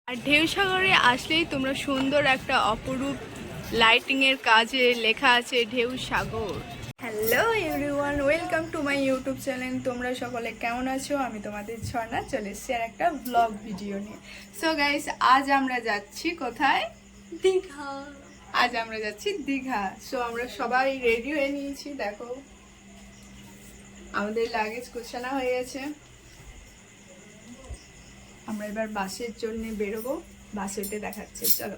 আর ঢেউসাগরে আসলেই তোমরা সুন্দর একটা অপরূপ লাইটিং এর কাজে লেখা আছে Dheusagar. Hello everyone, welcome to my YouTube channel. তোমরা সকলে কেমন আছো? আমি তোমাদের ঝর্ণা চলে এসেছি আর একটা ব্লগ ভিডিও নিয়ে। সো গাইস, আজ আমরা যাচ্ছি কোথায়? দীঘা। আজ আমরা যাচ্ছি দীঘা। সো আমরা সবাই রেডি হয়ে নিয়েছি, দেখো আমাদের লাগেজ গোছানো হয়ে গেছে। আমরা এবার বাসের জন্য বেরোবো, বাসে উঠে দেখাচ্ছে, চলো।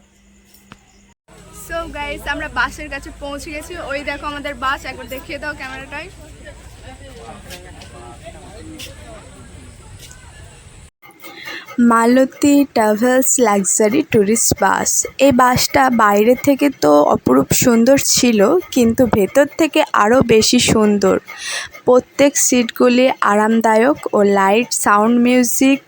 সো গাইস, আমরা বাসের কাছে পৌঁছে গেছি। ওই দেখো আমাদের বাস, একবার দেখিয়ে দাও ক্যামেরাটায়। মালতী ট্রাভেলস লাক্সারি ট্যুরিস্ট বাস। এই বাসটা বাইরে থেকে তো অপরূপ সুন্দর ছিল, কিন্তু ভেতর থেকে আরও বেশি সুন্দর। প্রত্যেক সিটগুলি আরামদায়ক ও লাইট, সাউন্ড, মিউজিক,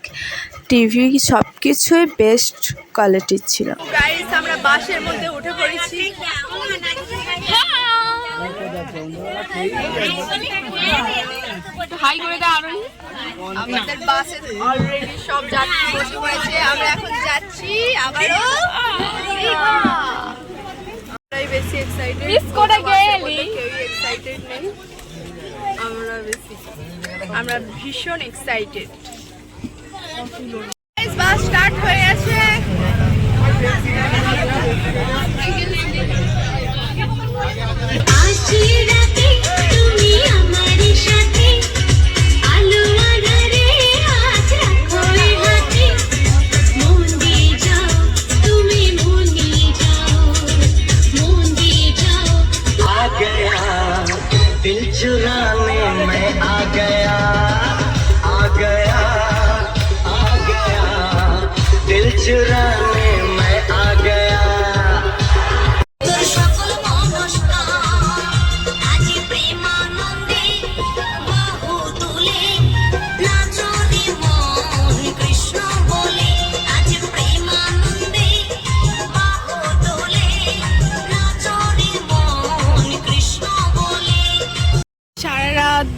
টিভি সব কিছুই বেস্ট কোয়ালিটির ছিল। গাইস, আমরা বাসের মধ্যে উঠে পড়েছি। হাই করে দাও আরো। আমাদের বাসে অলরেডি সব যাত্রী বসে পড়েছে। আমরা এখন যাচ্ছি আবারও দীঘা। আমরাই বেশি এক্সাইটেড, মিস করে গেলি। কেউ এক্সাইটেড নেই, আমরা ভীষণ এক্সাইটেড। বাস স্টার্ট হয়ে গেছে।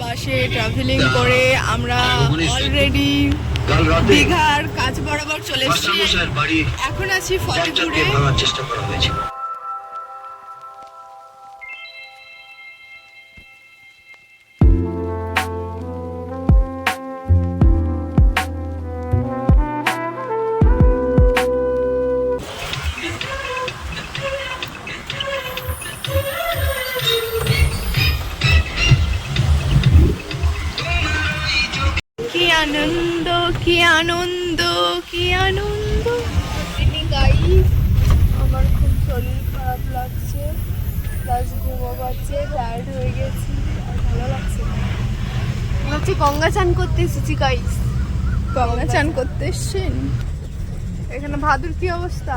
বাসে ট্রাভেলিং করে আমরা অলরেডি দীঘার কাছ বরাবর চলে এসেছি। এখন আছি ফতেপুরে। কি আনন্দ, কি আনন্দ, কি আনন্দ। গাইস, আমার খুব শরীর খারাপ লাগছে, প্লাস ঘুমো পাচ্ছে, টায়ার্ড হয়ে গেছি, আর ভালো লাগছে না। ভাবছি গঙ্গা চান করতে এসেছি গাইস। গঙ্গা চান করতে এসছেন? এখানে ভাদুর কি অবস্থা?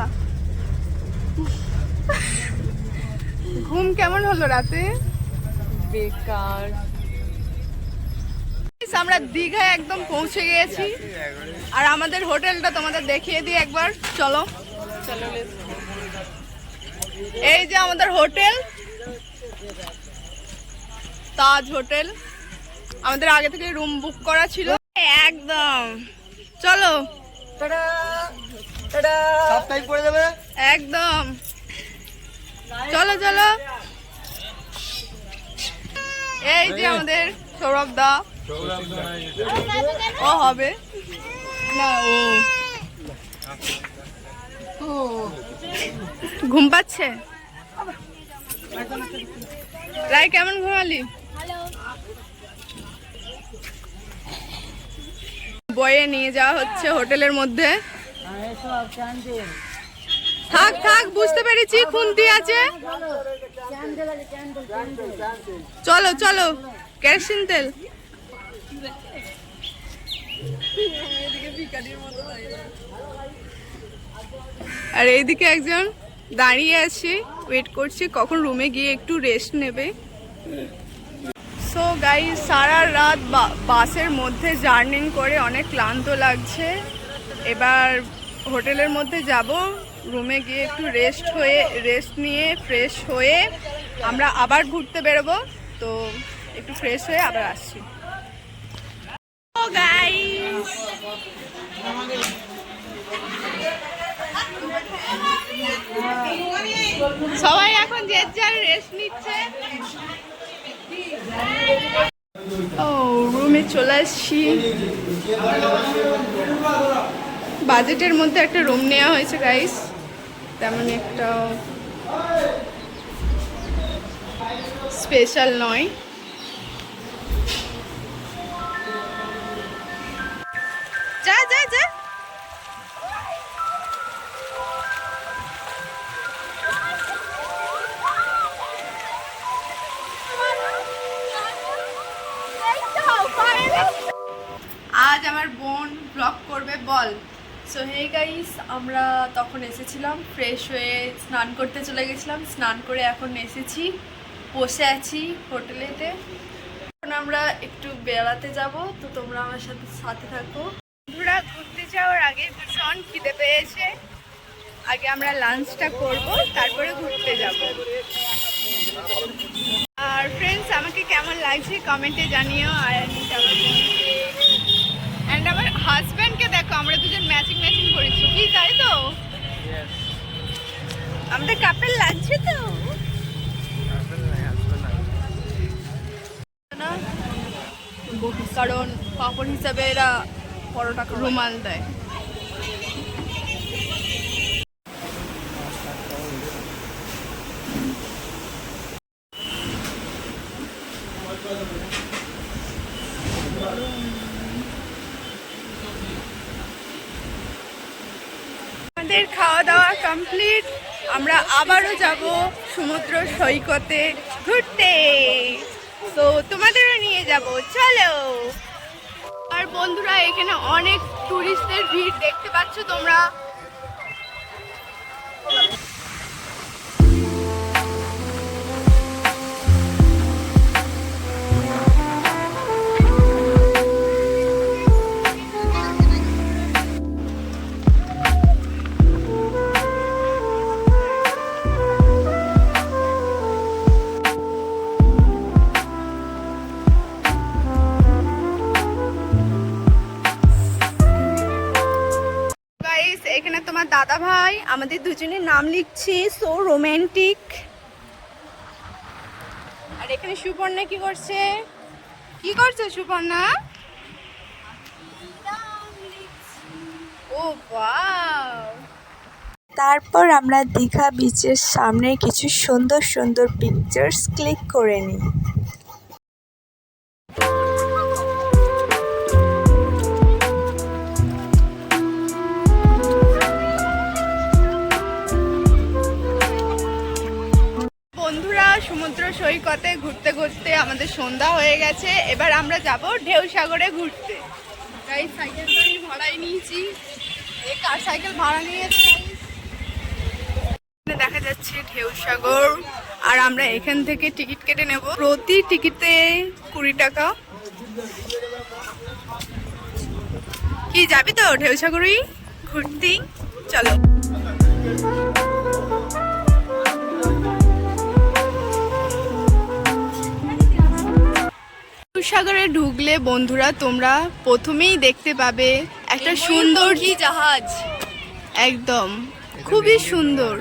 ঘুম কেমন হলো রাতে? বেকার। আমরা দীঘায় একদম পৌঁছে গেছি, আর আমাদের হোটেলটা তোমাদের দেখিয়ে দিই একবার, চলো। এই যে আমাদের হোটেল, তাজ হোটেল। আমাদের আগে থেকে রুম বুক করা ছিল একদম। চলো একদম, চলো চলো। এই যে আমাদের সৌরভ দা, ও হবে না, ও ঘুম পাচ্ছে। রাই, কেমন ঘুমালি? বয়ে নিয়ে যাওয়া হচ্ছে হোটেলের মধ্যে। থাক থাক, বুঝতে পেরেছি, খুন্তি আছে। চলো চলো, কেরোসিন তেল। আর এইদিকে একজন দাঁড়িয়ে আছে, ওয়েট করছি কখন রুমে গিয়ে একটু রেস্ট নেবে। সো গাইস, সারা রাত বাসের মধ্যে জার্নিং করে অনেক ক্লান্ত লাগছে। এবার হোটেলের মধ্যে যাব, রুমে গিয়ে একটু রেস্ট নিয়ে ফ্রেশ হয়ে আমরা আবার ঘুরতে বেরোবো। তো একটু ফ্রেশ হয়ে আবার আসছি। সবাই এখন যে যার রেস্ট নিচ্ছে। ও রুমে চলে আসছি। বাজেটের মধ্যে একটা রুম নেওয়া হয়েছে গাইস, তেমন একটা স্পেশাল নয়। যা যা যা। আজ আমার বোন ব্লগ করবে বল। সো হে গাইস, আমরা তখন এসেছিলাম, ফ্রেশ হয়ে স্নান করতে চলে গেছিলাম। স্নান করে এখন এসেছি, বসে আছি হোটেলেতে। এখন আমরা একটু বেড়াতে যাব, তো তোমরা আমার সাথে সাথে থাকো। বন্ধুরা, ঘুরতে যাওয়ার আগে ভীষণ খিদে পেয়েছে। আগে আমরা লাঞ্চটা করব, তারপরে ঘুরতে যাব। আর ফ্রেন্ডস, আমাকে কেমন লাগছে কমেন্টে জানিও। আর অ্যান্ড আমার হাজব্যান্ডকে দেখো, আমরা দুজন ম্যাচিং ম্যাচিং করেছি, কি তাই তো? আমাদের কাপেল লাগছে তো না, কারণ পাপড় হিসাবে এরা পরোটা রুমাল দেয়। আমাদের খাওয়া দাওয়া কমপ্লিট। আমরা আবারও যাব সমুদ্র সৈকতে ঘুরতে, তো তোমাদেরও নিয়ে যাব, চলো। আর বন্ধুরা, এখানে অনেক টুরিস্টদের ভিড় দেখতে পাচ্ছ তোমরা। এখানে তোমার দাদা ভাই আমাদের দুজনের নাম লিখছি, সো রোমান্টিক। আর এখানে সুপর্ণা কি করছে? কি করছে সুপর্ণা? ও ওয়াও। তারপর আমরা দীঘা বিচের সামনে কিছু সুন্দর সুন্দর পিকচার্স ক্লিক করে নিই। বন্ধুরা, সমুদ্র সৈকতে ঘুরতে ঘুরতে আমাদের সন্ধ্যা হয়ে গেছে। এবার আমরা যাব ঢেউ সাগরে ঘুরতে। তাই সাইকেলটা আমি ভাড়াই নিয়েছি। এই কার সাইকেল ভাড়া নিয়েছি। দেখা যাচ্ছে ঢেউ সাগর, আর আমরা এখান থেকে টিকিট কেটে নেব। প্রতি টিকিটে 20 টাকা। কি যাবি তো ঢেউ সাগরই ঘুরতে? চলো। সাগরে ঢুকলে বন্ধুরা, তোমরা প্রথমেই দেখতে পাবে একটা সুন্দর জাহাজ। একদম খুবই সুন্দর।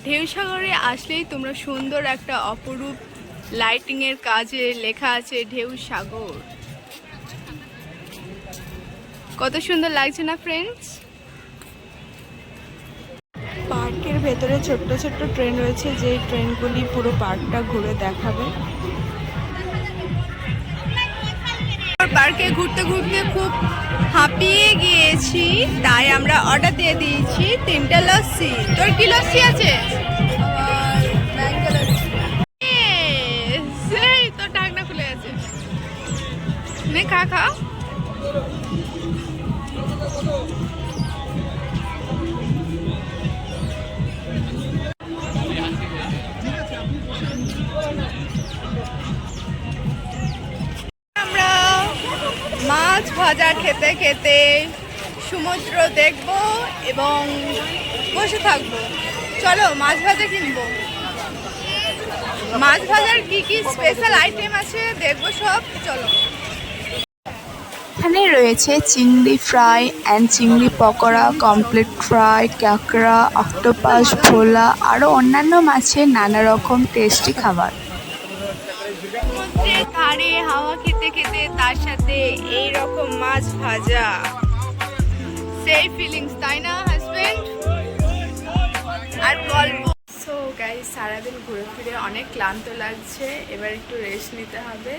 ঢেউ সাগরে আসলেই তোমরা সুন্দর একটা অপরূপ লাইটিংয়ের কাজে লেখা আছে ঢেউ সাগর। কত সুন্দর লাগছে না ফ্রেন্ডস? পার্কের ভেতরে ছোট্ট ছোট্ট ট্রেন রয়েছে, যে ট্রেনগুলি পুরো পার্কটা ঘুরে দেখাবে। পার্কে ঘুরতে ঘুরতে খুব হাঁপিয়ে গিয়েছি, তাই আমরা অর্ডার দিয়ে দিয়েছি 3টা লস্যি। তোর কি লস্যি আছে? সেই ভাজা খেতে খেতে সমুদ্র দেখব এবং বসে থাকবো। চলো মাছ ভাজা কিনবো। মাছ ভাজার কি কি স্পেশাল আইটেম আছে দেখবো সব। চলো। এখানে রয়েছে চিংড়ি ফ্রাই অ্যান্ড চিংড়ি পকোড়া, কমপ্লিট ফ্রাই, কাঁকড়া, অক্টোপাস, ভোলা আরও অন্যান্য মাছের নানা রকম টেস্টি খাবার। সমুদ্রের ধারে হাওয়া খেতে খেতে তার সাথে এই রকম মাছ ভাজা, সেই ফিলিংস, তাই না হাজবেন্ড? আর গল্প। সো গাইস, সারাদিন ঘুরে ফিরে অনেক ক্লান্ত লাগছে, এবার একটু রেস্ট নিতে হবে।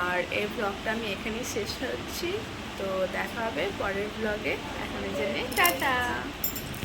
আর এই ব্লগটা আমি এখানেই শেষ করছি। তো দেখা হবে পরের ব্লগে। এখন জন্য টাটা।